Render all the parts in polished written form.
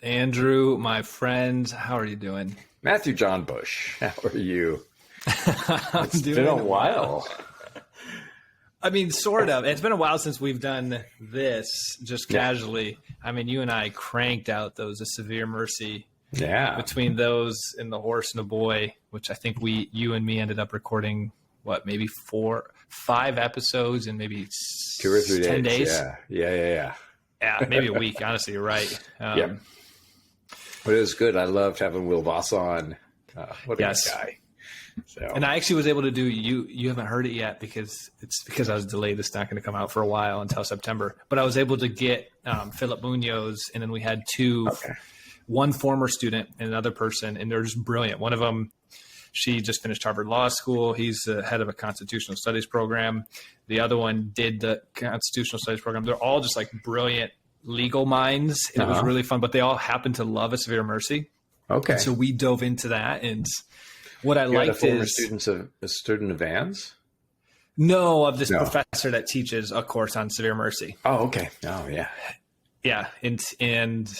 Andrew, my friend, how are you doing? Matthew John Bush, how are you? I'm It's doing been a while. I mean, sort of. It's been a while since we've done this just Yeah. casually. I mean, you and I cranked out those A Severe Mercy Yeah. between those and The Horse and the Boy, which I think you and me ended up recording, maybe 5 episodes in maybe 2 or 3 days. 10 days? Yeah. Yeah, maybe a week. Honestly, you're right. Yeah. But it was good. I loved having Will Voss on. What a Yes. good guy. So, And I actually was able to do you haven't heard it yet because I was delayed. It's not going to come out for a while until September. But I was able to get Philip Munoz, and then we had one former student and another person, and they're just brilliant. One of them, she just finished Harvard Law School. He's the head of a constitutional studies program. The other one did the constitutional studies program. They're all just like brilliant legal minds. And It was really fun, but they all happen to love A Severe Mercy. okay. And so we dove into that, and what I You had a liked former is student of Van's? of this professor that teaches a course on Severe Mercy. Oh, okay. Oh, yeah. Yeah, and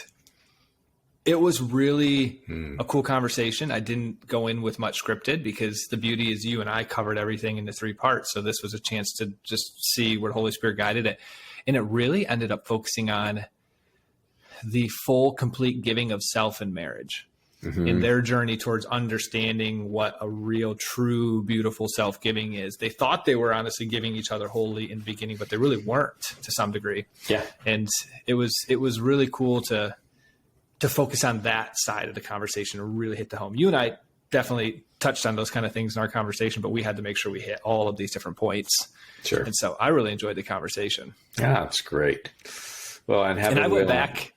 it was really a cool conversation. I didn't go in with much scripted because the beauty is you and I covered everything into 3 parts. So this was a chance to just see where the Holy Spirit guided it. And it really ended up focusing on the full, complete giving of self in marriage. In their journey towards understanding what a real, true, beautiful self-giving is. They thought they were honestly giving each other wholly in the beginning, but they really weren't to some degree. Yeah. And it was really cool to focus on that side of the conversation and really hit the home. You and I definitely touched on those kind of things in our conversation, but we had to make sure we hit all of these different points. Sure. And so I really enjoyed the conversation. Yeah, it's great. Well, and I went back.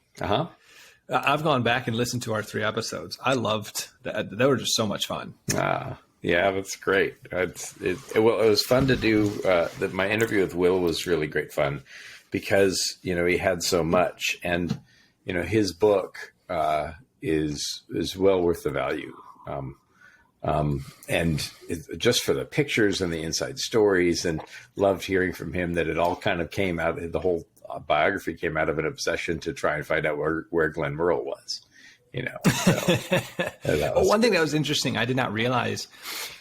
I've gone back and listened to our 3 episodes. I loved that. They were just so much fun. Yeah, that's great. It was fun to do. My interview with Will was really great fun because, he had so much, and, his book is well worth the value. And just for the pictures and the inside stories, and loved hearing from him that it all kind of came out, the whole biography came out of an obsession to try and find out where Glenn Merle was, So, one thing that was interesting, I did not realize,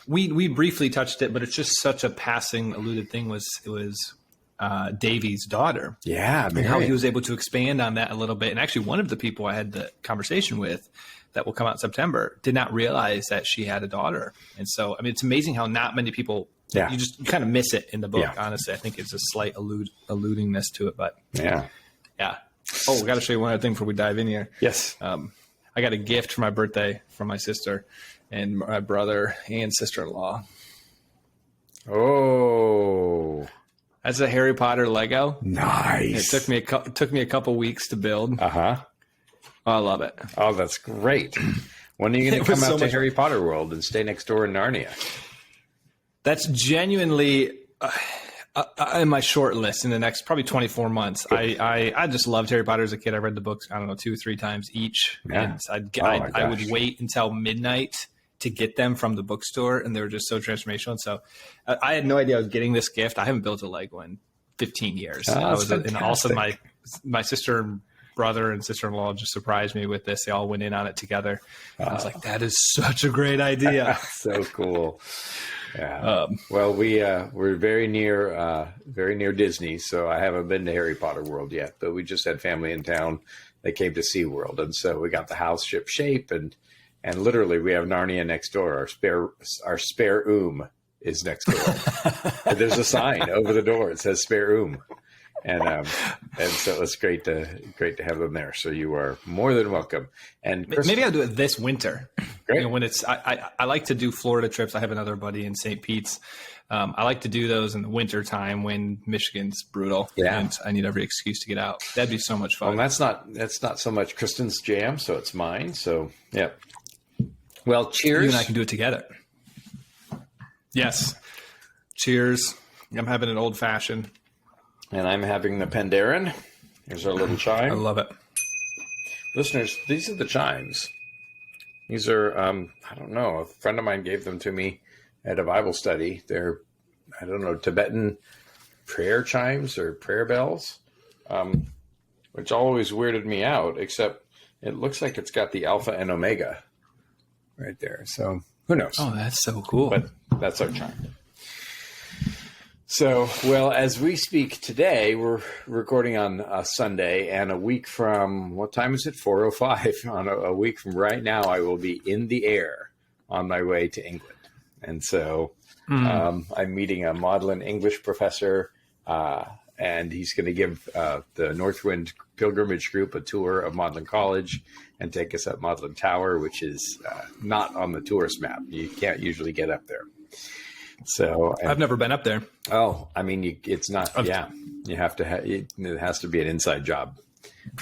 we briefly touched it, but it's just such a passing alluded thing, it was Davy's daughter. Yeah. And how he was able to expand on that a little bit. And actually one of the people I had the conversation with that will come out in September did not realize that she had a daughter. And so, I mean, it's amazing how not many people, you kind of miss it in the book. Yeah. Honestly, I think it's a slight alludingness to it, but yeah. Oh, we got to show you one other thing before we dive in here. Yes. I got a gift for my birthday from my sister and my brother and sister-in-law. Oh, that's a Harry Potter Lego. Nice. It took me a couple weeks to build. Oh, I love it. Oh, that's great. When are you going to come out to Harry Potter World and stay next door in Narnia? That's genuinely in my short list in the next probably 24 months. I just loved Harry Potter as a kid. I read the books, 2 or 3 times each. Yeah. And I would wait until midnight to get them from the bookstore, and they were just so transformational. And so I had no idea I was getting this gift. I haven't built a Lego in 15 years. And also my sister and brother and sister-in-law just surprised me with this. They all went in on it together. I was like, that is such a great idea. So cool. Yeah. Well, we're very near Disney, so I haven't been to Harry Potter World yet, but we just had family in town that came to SeaWorld. And so we got the house ship shape, and literally we have Narnia next door. Our spare is next door. And there's a sign over the door. It says spare And so it's great to have them there. So you are more than welcome. And maybe I'll do it this winter. Great. When it's I like to do Florida trips. I have another buddy in St. Pete's. I like to do those in the winter time when Michigan's brutal. Yeah. And I need every excuse to get out. That'd be so much fun. Well, that's not so much Kristen's jam, so it's mine. So yeah. Well, cheers. You and I can do it together. Yes. Cheers. I'm having an old fashioned. And I'm having the Penderyn. Here's our little chime. I love it. Listeners, these are the chimes. These are, I don't know, a friend of mine gave them to me at a Bible study. They're, I don't know, Tibetan prayer chimes or prayer bells, which always weirded me out, except It looks like it's got the Alpha and Omega right there. So who knows? Oh, that's so cool. But that's our chime. So, well, as we speak today, we're recording on Sunday, and a week from, what time is it? 4:05. On a week from right now, I will be in the air on my way to England. And so I'm meeting a Magdalen English professor, and he's going to give the Northwind Pilgrimage Group a tour of Magdalen College and take us up Magdalen Tower, which is not on the tourist map. You can't usually get up there. So I've never been up there. Oh, I mean, it's not. You have to. It has to be an inside job.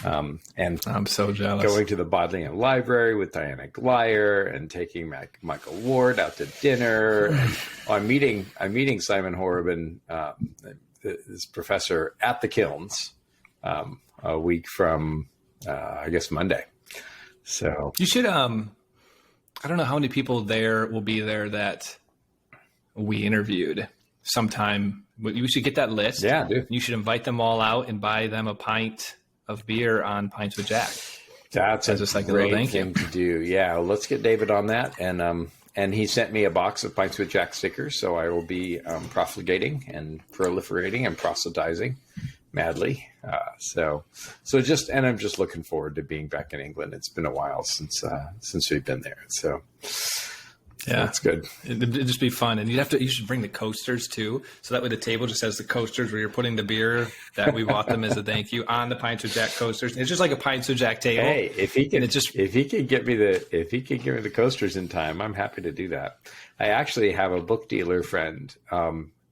And I'm so jealous. Going to the Bodleian Library with Diana Glyer and taking Michael Ward out to dinner. And, I'm meeting Simon Horobin, this professor, at the Kilns a week from I guess Monday. So you should. I don't know how many people there will be there that we interviewed sometime. We should get that list. Yeah, dude. You should invite them all out and buy them a pint of beer on Pints with Jack. That's just like a great little thing to do. Yeah, well, let's get David on that. And he sent me a box of Pints with Jack stickers, so I will be profligating and proliferating and proselytizing madly. So I'm just looking forward to being back in England. It's been a while since we've been there. So. Yeah, that's good. It'd just be fun, and you should bring the coasters too, so that way the table just has the coasters where you're putting the beer that we bought them as a thank you on the Pints with Jack coasters. It's just like a Pints with Jack table. Hey, if he can get me the coasters in time, I'm happy to do that. I actually have a book dealer friend,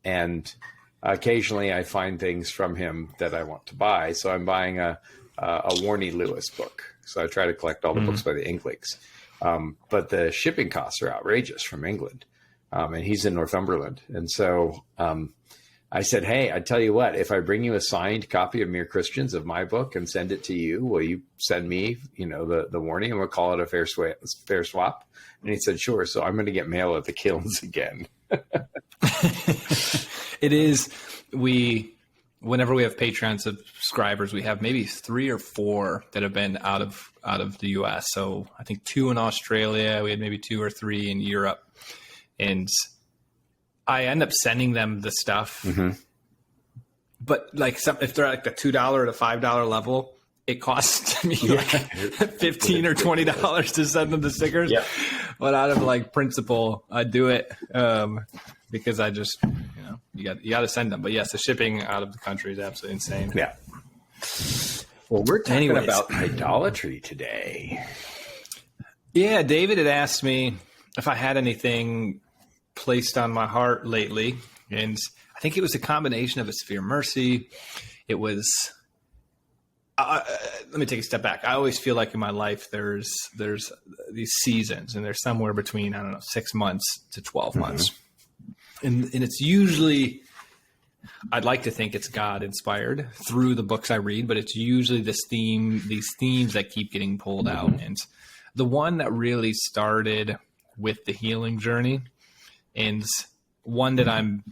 and occasionally I find things from him that I want to buy. So I'm buying a Warnie Lewis book. So I try to collect all the books by the Inklings. But the shipping costs are outrageous from England. And he's in Northumberland. And so I said, hey, I tell you what, if I bring you a signed copy of Mere Christians of my book and send it to you, will you send me, the Warnie, and we'll call it a fair swap? And he said, sure. So I'm going to get mail at the Kilns again. It is. Whenever we have Patreon subscribers, we have maybe 3 or 4 that have been out of the US. So I think 2 in Australia. We had maybe 2 or 3 in Europe. And I end up sending them the stuff. Mm-hmm. But if they're at the $2 or the $5 level, it costs me $15 or $20 to send them the stickers. Yep. But out of principle, I do it because I just, you got to send them. But yes, the shipping out of the country is absolutely insane. Yeah. Well, we're talking about idolatry today. Yeah, David had asked me if I had anything placed on my heart lately, and I think it was a combination of a severe mercy. It was. Let me take a step back. I always feel like in my life there's these seasons, and there's somewhere between 6 months to 12 months, and it's usually. I'd like to think it's God inspired through the books I read, but it's usually these themes that keep getting pulled out. And the one that really started with the healing journey, and one that I'm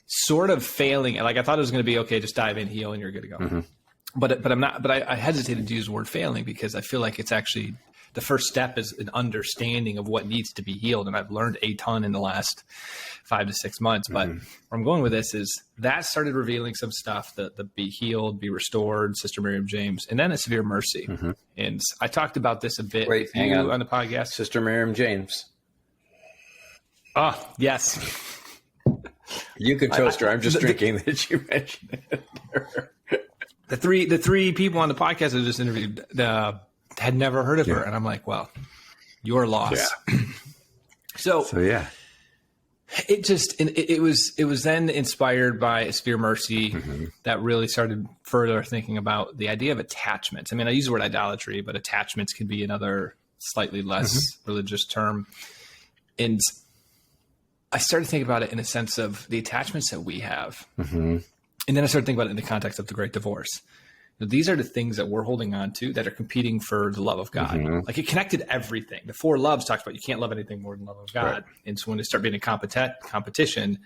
sort of failing. I thought it was going to be okay, just dive in, heal, and you're good to go. Mm-hmm. But I'm not. But I hesitated to use the word failing because I feel like it's actually the first step is an understanding of what needs to be healed, and I've learned a ton in the last 5 to 6 months. But where I'm going with this is that started revealing some stuff, the be healed, be restored, Sister Miriam James, and then a severe mercy. Mm-hmm. And I talked about this a bit on the podcast. Sister Miriam James. Oh, yes. You can toast her. I'm just drinking that you mentioned it. The three people on the podcast I just interviewed had never heard of her, and I'm like, well, your loss. Yeah. So yeah. It was then inspired by a severe mercy that really started further thinking about the idea of attachments. I mean, I use the word idolatry, but attachments could be another slightly less religious term. And I started thinking about it in a sense of the attachments that we have. Mm-hmm. And then I started thinking about it in the context of the Great Divorce. These are the things that we're holding on to that are competing for the love of God. Mm-hmm. It connected everything. The 4 loves talks about you can't love anything more than love of God. Right. And so when they start being a competition,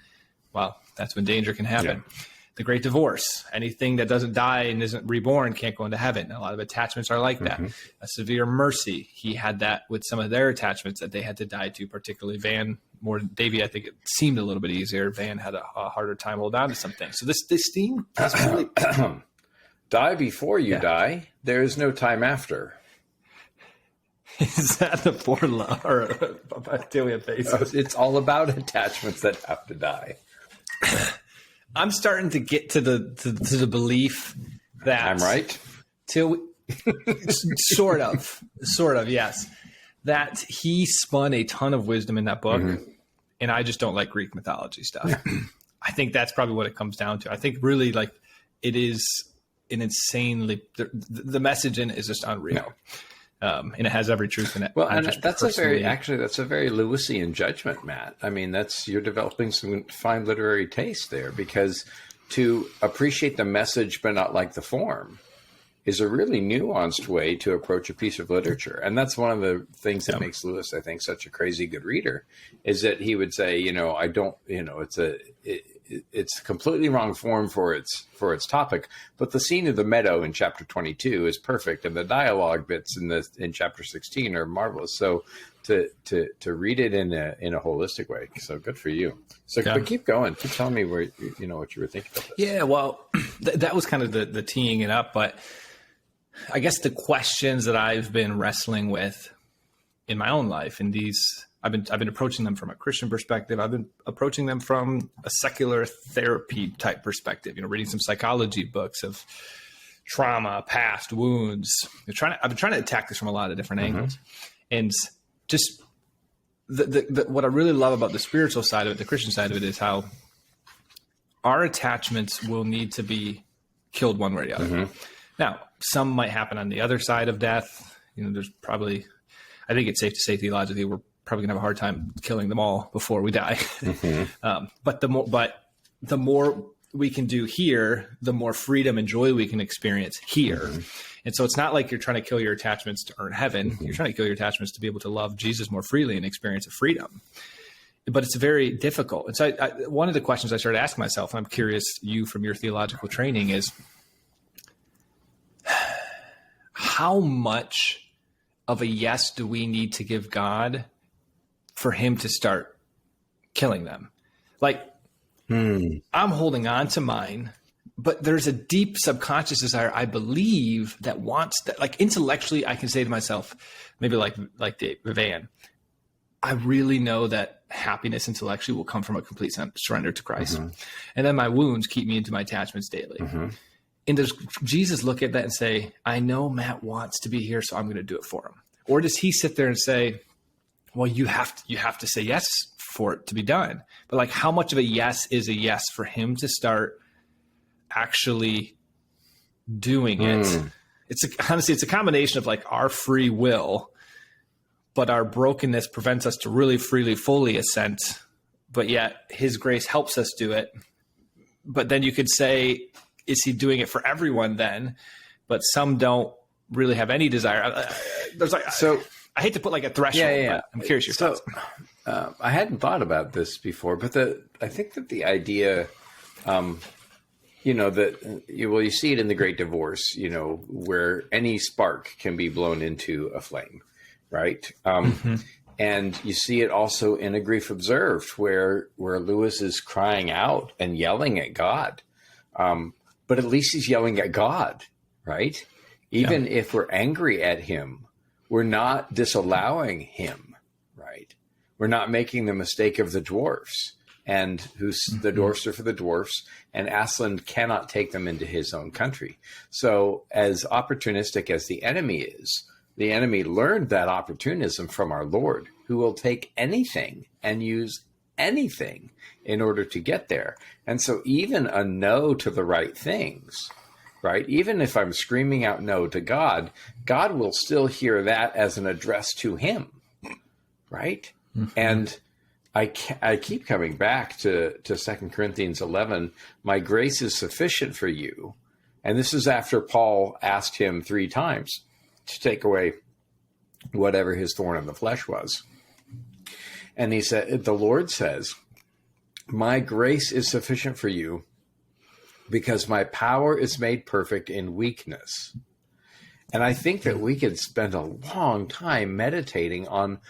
well, that's when danger can happen. Yeah. the great divorce. Anything that doesn't die and isn't reborn can't go into heaven. A lot of attachments are like that. A severe mercy. He had that with some of their attachments that they had to die to, particularly Van. More than Davey, I think it seemed a little bit easier. Van had a harder time holding on to some things. So this theme is really die before you die. There is no time after. Is that the four love or Delia faces? It's all about attachments that have to die. I'm starting to get to the belief that I'm right. Sort of, yes. That he spun a ton of wisdom in that book, and I just don't like Greek mythology stuff. I think that's probably what it comes down to. I think really like it is an insanely the message in it is just unreal. And it has every truth in it. Well, and that's a very Lewisian judgment, Matt. I mean, you're developing some fine literary taste there, because to appreciate the message but not like the form is a really nuanced way to approach a piece of literature. And that's one of the things that makes Lewis, I think, such a crazy good reader, is that he would say, it's completely wrong form for its topic, but the scene of the meadow in chapter 22 is perfect, and the dialogue bits in chapter 16 are marvelous. So to read it in a holistic way, so good for you. So but keep going, keep telling me what you were thinking about this. Yeah, well, that was kind of the teeing it up, but I guess the questions that I've been wrestling with in my own life, and I've been approaching them from a Christian perspective. I've been approaching them from a secular therapy type perspective, reading some psychology books of trauma, past wounds. I've been trying to attack this from a lot of different angles. And just what I really love about the spiritual side of it, the Christian side of it, is how our attachments will need to be killed one way or the other. Now, some might happen on the other side of death. There's probably, I think it's safe to say theologically, we're probably gonna have a hard time killing them all before we die. But the more we can do here, the more freedom and joy we can experience here. And so it's not like you're trying to kill your attachments to earn heaven. You're trying to kill your attachments to be able to love Jesus more freely and experience a freedom. But it's very difficult. And so one of the questions I started asking myself, and I'm curious, you from your theological training, is how much of a yes do we need to give God for him to start killing them? Like, I'm holding on to mine, but there's a deep subconscious desire, I believe, that wants that. Like, intellectually, I can say to myself, maybe like Van, I really know that happiness intellectually will come from a complete surrender to Christ. And then my wounds keep me into my attachments daily. And does Jesus look at that and say, I know Matt wants to be here, so I'm going to do it for him? Or does he sit there and say, well, you have to say yes for it to be done? But like, how much of a yes is a yes for him to start actually doing it? Honestly, it's a combination of like our free will, but our brokenness prevents us to really freely, fully assent. But yet his grace helps us do it. But then you could say, is he doing it for everyone then? But some don't really have any desire. There's like, so I hate to put like a threshold, but I'm curious your thoughts. I hadn't thought about this before, but I think that the idea, you see it in the Great Divorce, where any spark can be blown into a flame, right? And you see it also in A Grief Observed, where Lewis is crying out and yelling at God. But at least he's yelling at God, right? Even if we're angry at him, we're not disallowing him, right? We're not making the mistake of the dwarfs, and the dwarfs are for the dwarfs, and Aslan cannot take them into his own country. So as opportunistic as the enemy is, the enemy learned that opportunism from our Lord, who will take anything and use anything in order to get there. And so even a no to the right things, right? Even if I'm screaming out no to God, God will still hear that as an address to him, right? And I keep coming back to 2 Corinthians 11, my grace is sufficient for you. And this is after Paul asked him 3 times to take away whatever his thorn in the flesh was. And he said, the Lord says, my grace is sufficient for you, because my power is made perfect in weakness. And I think that we could spend a long time meditating on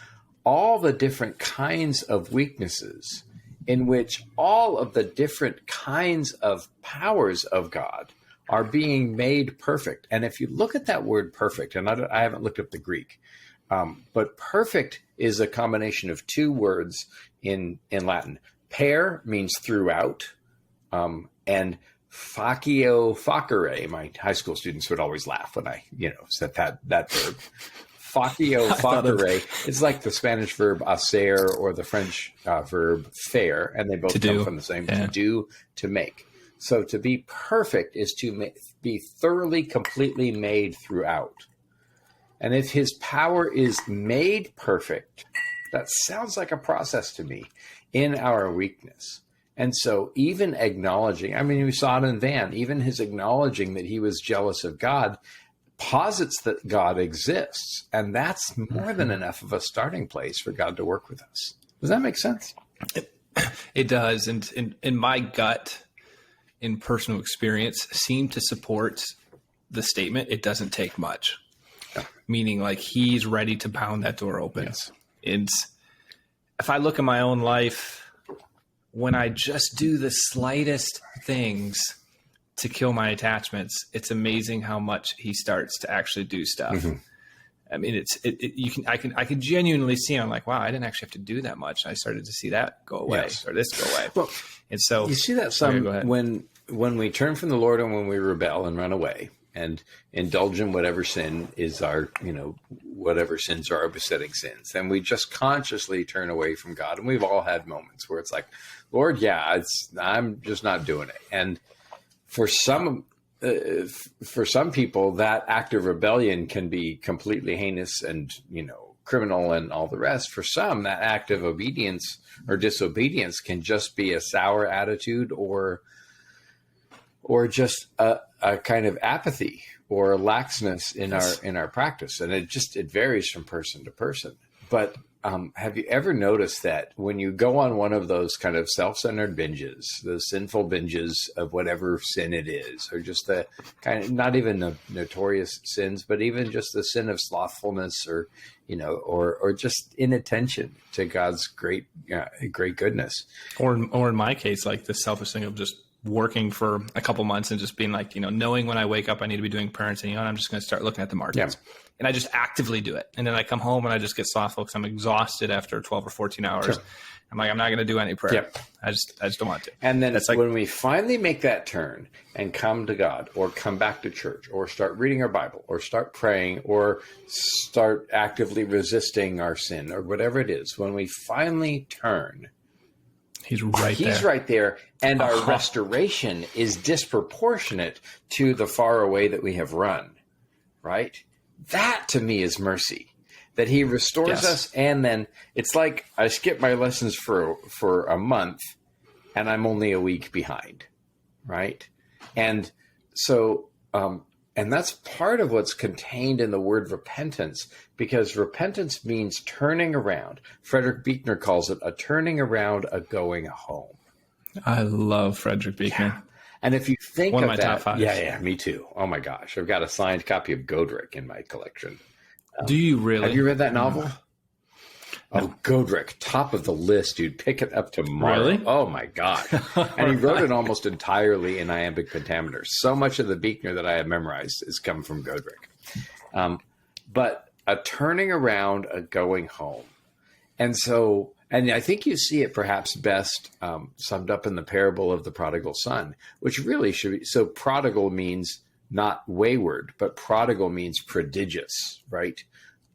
all the different kinds of weaknesses in which all of the different kinds of powers of God are being made perfect. And if you look at that word perfect, and I haven't looked up the Greek, but perfect is a combination of two words in Latin. Per means throughout, and facio facere. My high school students would always laugh when I, said that verb. Facio facere is like the Spanish verb hacer or the French verb faire, and they both come from the same to do, to make. So to be perfect is to be thoroughly, completely made throughout. And if his power is made perfect, that sounds like a process to me in our weakness. And so even acknowledging, we saw it in Van, even his acknowledging that he was jealous of God posits that God exists. And that's more than enough of a starting place for God to work with us. Does that make sense? It does. And in my gut, in personal experience, seem to support the statement, it doesn't take much. Yeah. Meaning like he's ready to pound that door open. Yes. And if I look at my own life, when I just do the slightest things to kill my attachments, it's amazing how much he starts to actually do stuff. Mm-hmm. I can genuinely see, I'm like, wow, I didn't actually have to do that much. I started to see that go away, or this go away. Well, and so you see that when we turn from the Lord and when we rebel and run away and indulge in whatever sin is our, whatever sins are our besetting sins, and we just consciously turn away from God. And we've all had moments where it's like, Lord, I'm just not doing it. And for some people, that act of rebellion can be completely heinous and, criminal and all the rest. For some, that act of obedience or disobedience can just be a sour attitude or just a kind of apathy or laxness in our practice. And it varies from person to person. But have you ever noticed that when you go on one of those kind of self-centered binges, those sinful binges of whatever sin it is, or just the kind of, not even the notorious sins, but even just the sin of slothfulness or just inattention to God's great goodness. Or in my case, like the selfish thing of just working for a couple months and just being like, knowing when I wake up, I need to be doing parenting, and I'm just going to start looking at the markets. Yeah. And I just actively do it. And then I come home and I just get slothful because I'm exhausted after 12 or 14 hours. Sure. I'm like, I'm not going to do any prayer. Yep. I just don't want to. And then it's like, when we finally make that turn and come to God or come back to church or start reading our Bible or start praying or start actively resisting our sin or whatever it is, when we finally turn, He's right there. And our restoration is disproportionate to the far away that we have run, right? That to me is mercy, that he restores us. And then it's like I skip my lessons for a month and I'm only a week behind, right? And so, and that's part of what's contained in the word repentance, because repentance means turning around. Frederick Buechner calls it a turning around, a going home. I love Frederick Buechner. Yeah. And if you think one of my that, top five. Yeah, me too. Oh my gosh, I've got a signed copy of Godric in my collection. Do you really? Have you read that novel? Oh, Godric, top of the list, dude. Pick it up tomorrow. Really? Oh my God. And he wrote it almost entirely in iambic pentameter. So much of the Buechner that I have memorized has come from Godric. But a turning around, a going home. And so, and I think you see it perhaps best summed up in the parable of the prodigal son, which really should be, so prodigal means not wayward, but prodigal means prodigious, right?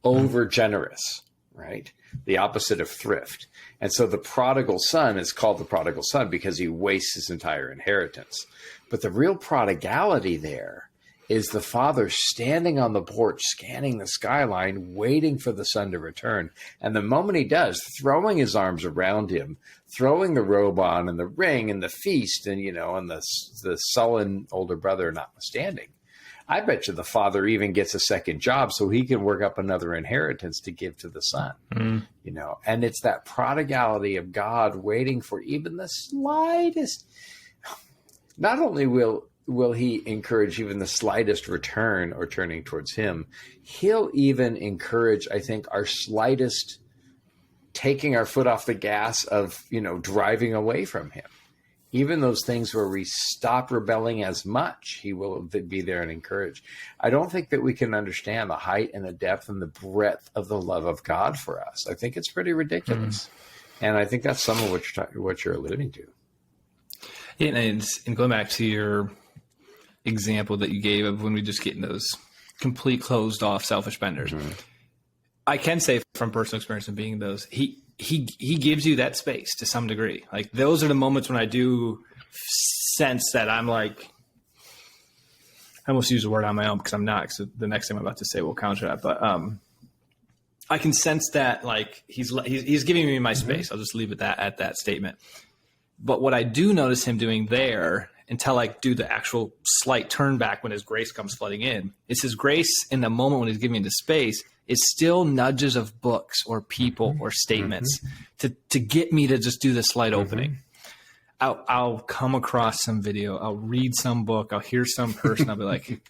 Over generous, right? The opposite of thrift. And so the prodigal son is called the prodigal son because he wastes his entire inheritance. But the real prodigality there is the father standing on the porch, scanning the skyline, waiting for the son to return. And the moment he does, throwing his arms around him, throwing the robe on and the ring and the feast and, and the sullen older brother notwithstanding. I bet you the father even gets a second job so he can work up another inheritance to give to the son, and it's that prodigality of God waiting for even the slightest, not only will he encourage even the slightest return or turning towards him, he'll even encourage, I think, our slightest taking our foot off the gas of, driving away from him. Even those things where we stop rebelling as much, he will be there and encourage. I don't think that we can understand the height and the depth and the breadth of the love of God for us. I think it's pretty ridiculous. And I think that's some of what you're alluding to. Yeah, and going back to your example that you gave of when we just get in those complete closed off selfish benders, I can say from personal experience of being those, he gives you that space to some degree. Like those are the moments when I do sense that I'm like, I almost use the word on my own because I'm not, because the next thing I'm about to say will counter that. But I can sense that like he's giving me my space. I'll just leave it at that statement. But what I do notice him doing there, until I do the actual slight turn back when his grace comes flooding in, is his grace in the moment when he's giving me the space is still nudges of books or people or statements to get me to just do the slight opening. I'll come across some video, I'll read some book, I'll hear some person, I'll be like,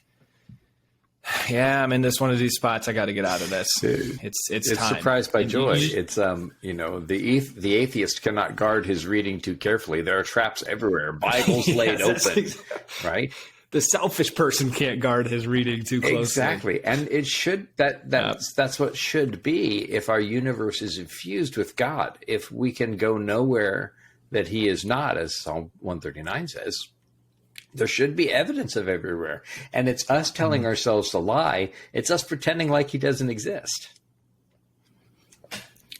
yeah, I'm in this one of these spots. I got to get out of this. Dude, it's time. Surprised by joy. It's the atheist cannot guard his reading too carefully. There are traps everywhere. Bibles laid open, right? The selfish person can't guard his reading too closely. Exactly, and it should that's what should be if our universe is infused with God. If we can go nowhere that He is not, as Psalm 139 says. There should be evidence of everywhere. And it's us telling ourselves to lie. It's us pretending like He doesn't exist.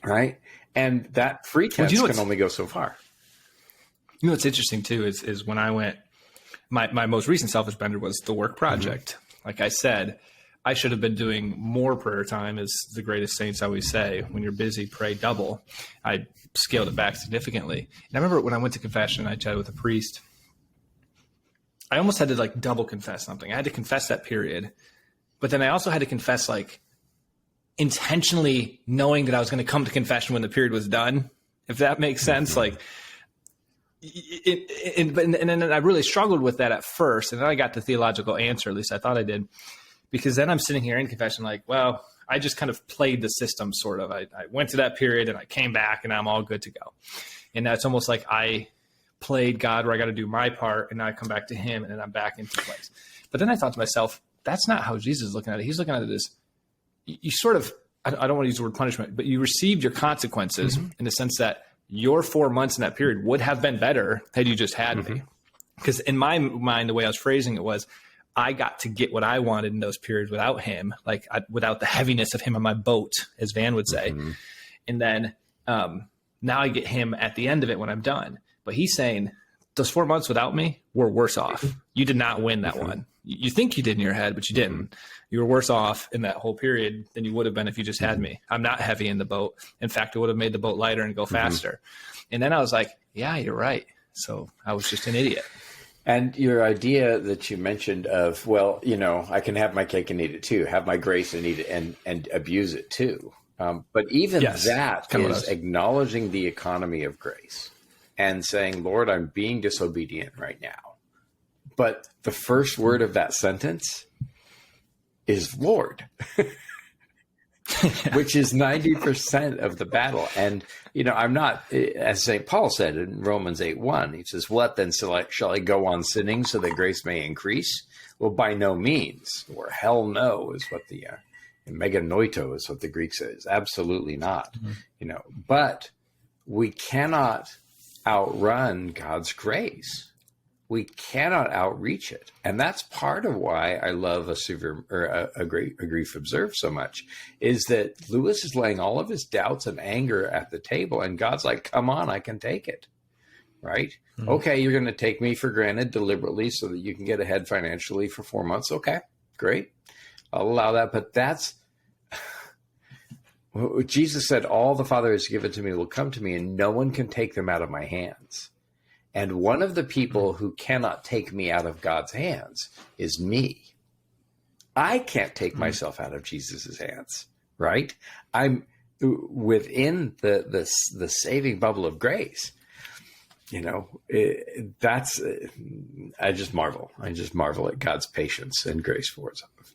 Right? And that pretense can only go so far. You know what's interesting too is when I went, my most recent selfish bender was the work project. Like I said, I should have been doing more prayer time, as the greatest saints always say. When you're busy, pray double. I scaled it back significantly. And I remember when I went to confession, I chatted with a priest. I almost had to like double confess something. I had to confess that period, but then I also had to confess like intentionally knowing that I was going to come to confession when the period was done, if that makes sense. Like, and then I really struggled with that at first. And then I got the theological answer, at least I thought I did, because then I'm sitting here in confession like, well, I just kind of played the system sort of. I went to that period and I came back and I'm all good to go. And that's almost like I played God where I got to do my part and now I come back to Him and then I'm back into place. But then I thought to myself, that's not how Jesus is looking at it. He's looking at it as you sort of, I don't want to use the word punishment, but you received your consequences in the sense that your 4 months in that period would have been better had you just had me. Because in my mind, the way I was phrasing it was, I got to get what I wanted in those periods without Him, like without the heaviness of Him on my boat, as Van would say. And then now I get Him at the end of it when I'm done. But He's saying those 4 months without me were worse off. You did not win that one. You think you did in your head, but you didn't. You were worse off in that whole period than you would have been if you just had me. I'm not heavy in the boat. In fact, it would have made the boat lighter and go faster. And then I was like, yeah, you're right. So I was just an idiot. And your idea that you mentioned of, well, I can have my cake and eat it too, have my grace and eat it and abuse it too. But even that is acknowledging the economy of grace and saying, Lord, I'm being disobedient right now. But the first word of that sentence is Lord, which is 90% of the battle. And, I'm not, as St. Paul said in Romans 8:1, he says, what then shall I go on sinning so that grace may increase? Well, by no means, or hell no is what the meganoito is what the Greek says. Absolutely not, but we cannot outrun God's grace. We cannot outreach it. And that's part of why I love a grief observed so much, is that Lewis is laying all of his doubts and anger at the table, and God's like, come on, I can take it. Right? Okay, you're going to take me for granted deliberately so that you can get ahead financially for 4 months. Okay, great. I'll allow that. But that's Jesus said, all the Father has given to me will come to me, and no one can take them out of my hands. And one of the people who cannot take me out of God's hands is me. I can't take myself out of Jesus's hands, right? I'm within the saving bubble of grace. That's I just marvel. I just marvel at God's patience and grace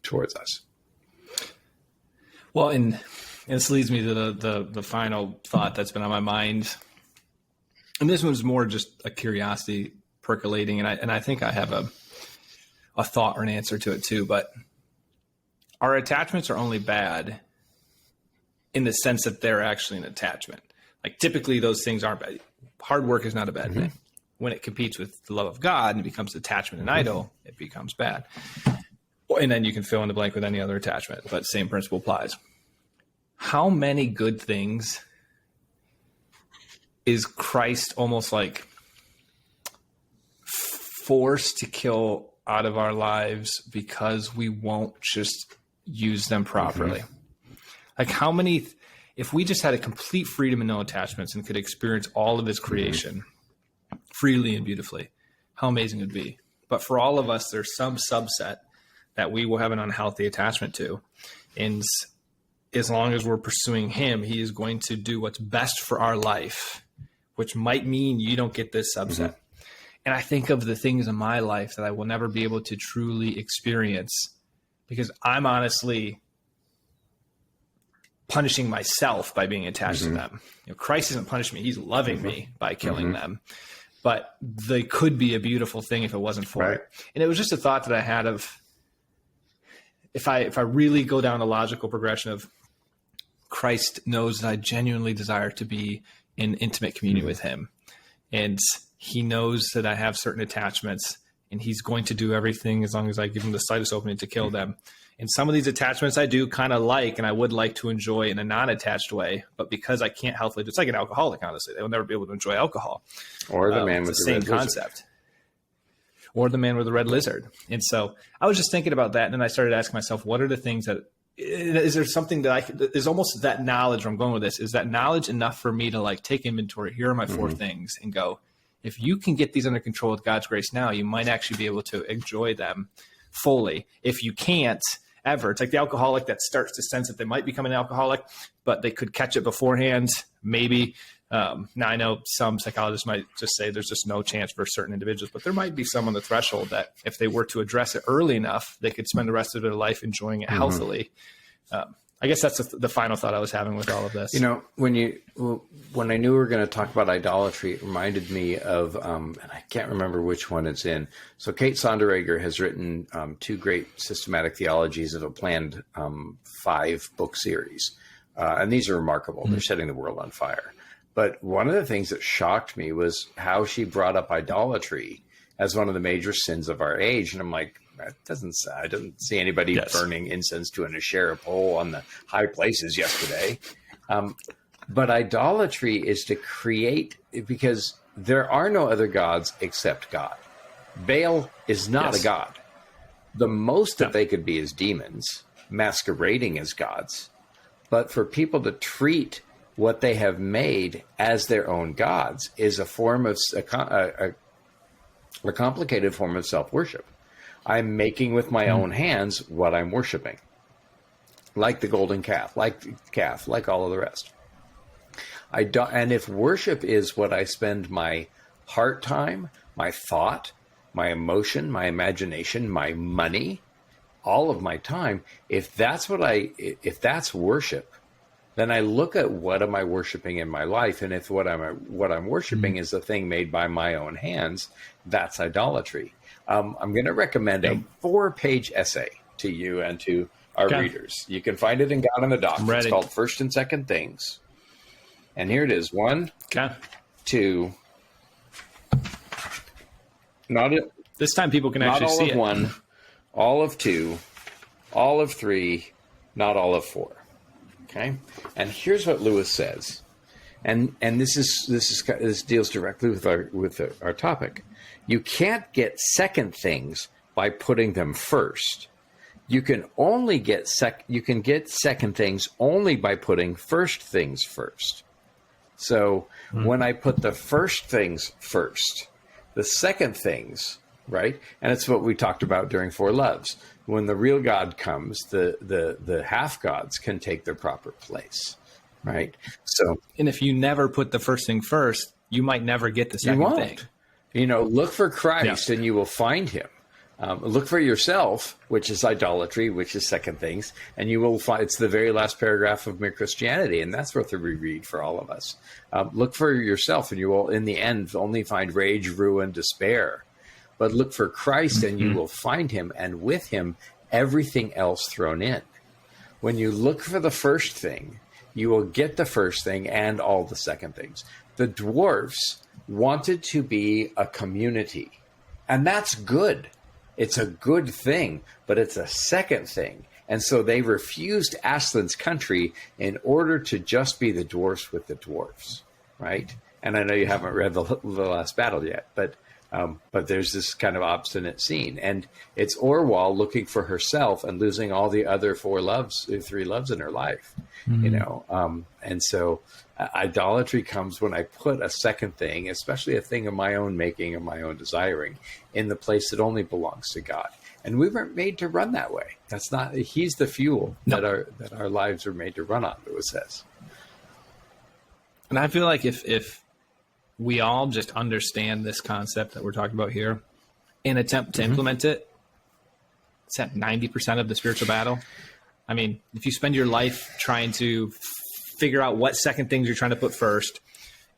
towards us. Well, and this leads me to the final thought that's been on my mind. And this one's more just a curiosity percolating. And I think I have a thought or an answer to it too. But our attachments are only bad in the sense that they're actually an attachment. Like typically those things aren't bad. Hard work is not a bad thing. When it competes with the love of God and becomes attachment and idol, it becomes bad. And then you can fill in the blank with any other attachment, but same principle applies. How many good things is Christ almost like forced to kill out of our lives because we won't just use them properly? Like how many, if we just had a complete freedom and no attachments and could experience all of his creation freely and beautifully, how amazing it would be. But for all of us, there's some subset that we will have an unhealthy attachment to. And as long as we're pursuing him, he is going to do what's best for our life, which might mean you don't get this subset. And I think of the things in my life that I will never be able to truly experience because I'm honestly punishing myself by being attached to them. You know, Christ isn't punishing me. He's loving me by killing them. But they could be a beautiful thing if it wasn't for it. And it was just a thought that I had of, if I really go down a logical progression of Christ knows that I genuinely desire to be in intimate communion with him. And he knows that I have certain attachments and he's going to do everything as long as I give him the slightest opening to kill them. And some of these attachments I do kind of like, and I would like to enjoy in a non-attached way, but because I can't healthily, it's like an alcoholic, honestly, they will never be able to enjoy alcohol. Or the man with the same concept. Or the man with the red lizard. And so I was just thinking about that. And then I started asking myself, what are the things that, is there something that is almost that knowledge where I'm going with this? Is that knowledge enough for me to like take inventory? Here are my four things and go, if you can get these under control with God's grace now, you might actually be able to enjoy them fully. If you can't ever, it's like the alcoholic that starts to sense that they might become an alcoholic, but they could catch it beforehand. Maybe. Now I know some psychologists might just say there's just no chance for certain individuals, but there might be some on the threshold that if they were to address it early enough, they could spend the rest of their life enjoying it healthily. I guess that's the final thought I was having with all of this. You know, when I knew we were going to talk about idolatry, it reminded me of, and I can't remember which one it's in. So Kate Sonderegger has written 2 great systematic theologies of a planned 5-book series. And these are remarkable. They're setting the world on fire. But one of the things that shocked me was how she brought up idolatry as one of the major sins of our age. And I'm like, I didn't see anybody burning incense to an Asherah pole on the high places yesterday. But idolatry is to create, because there are no other gods except God. Baal is not a god. The most that they could be is demons masquerading as gods. But for people to treat what they have made as their own gods is a form of a complicated form of self-worship. I'm making with my own hands what I'm worshiping, like the golden calf, like all of the rest. And if worship is what I spend my heart time, my thought, my emotion, my imagination, my money, all of my time, if that's worship, then I look at what am I worshiping in my life, and if what I'm worshiping is a thing made by my own hands, that's idolatry. I'm going to recommend a 4-page essay to you and to our readers. You can find it in God in the Dock. It's called First and Second Things. And here it is. 1, 2. This time people can actually see it. Not all of 1, all of 2, all of 3, not all of 4. Okay? And here's what Lewis says. And this deals directly with our topic. You can't get second things by putting them first. You can get second things only by putting first things first. So when I put the first things first, the second things, right? And it's what we talked about during Four Loves. When the real God comes, the half gods can take their proper place, right? So, and if you never put the first thing first, you might never get the second thing. Look for Christ and you will find him. Look for yourself, which is idolatry, which is second things, and you will find it's the very last paragraph of mere Christianity, and that's what we read for all of us. Look for yourself, and you will, in the end, only find rage, ruin, despair. But look for Christ, and you will find him, and with him, everything else thrown in. When you look for the first thing, you will get the first thing and all the second things. The dwarfs wanted to be a community, and that's good. It's a good thing, but it's a second thing. And so they refused Aslan's country in order to just be the dwarfs with the dwarfs, right? And I know you haven't read the Last Battle yet, but there's this kind of obstinate scene. And it's Orwell looking for herself and losing all the other three loves in her life, and so idolatry comes when I put a second thing, especially a thing of my own making, of my own desiring, in the place that only belongs to God. And we weren't made to run that way. That's not. He's the fuel that our lives are made to run on, Lewis says. And I feel like if we all just understand this concept that we're talking about here and attempt to implement it, it's at 90% of the spiritual battle. I mean, if you spend your life trying to figure out what second things you're trying to put first,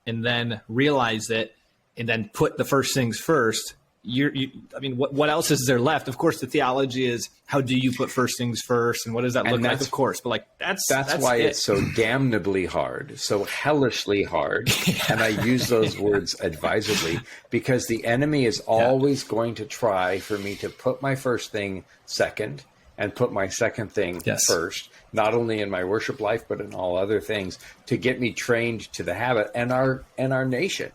and then realize it, and then put the first things first, what else is there left? Of course, the theology is, how do you put first things first, and what does that look like? Of course, but that's why it's so damnably hard, so hellishly hard. And I use those words advisedly, because the enemy is always going to try for me to put my first thing second and put my second thing first, not only in my worship life, but in all other things, to get me trained to the habit. And our nation,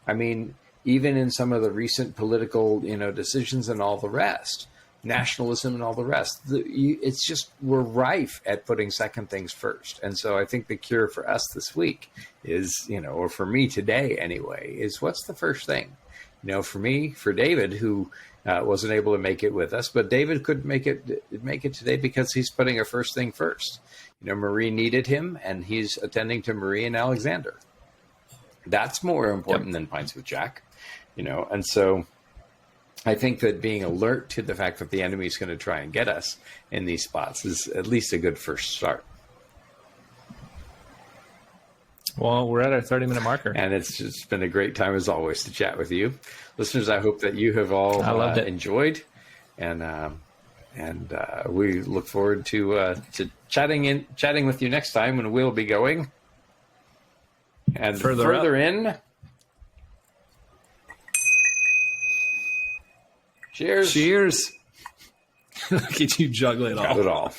I mean, even in some of the recent political, decisions and all the rest, nationalism and all the rest, it's just, we're rife at putting second things first. And so I think the cure for us this week is, or for me today anyway, is what's the first thing? For me, for David, who wasn't able to make it with us, but David could make it today because he's putting a first thing first. Marie needed him, and he's attending to Marie and Alexander. That's more important than Pints with Jack, And so I think that being alert to the fact that the enemy is going to try and get us in these spots is at least a good first start. Well, we're at our 30-minute marker. And it's just been a great time, as always, to chat with you. Listeners, I hope that you have all enjoyed. And we look forward to chatting with you next time, when we'll be going. And further in. Cheers. Cheers. Look at you juggle it all. Got it all.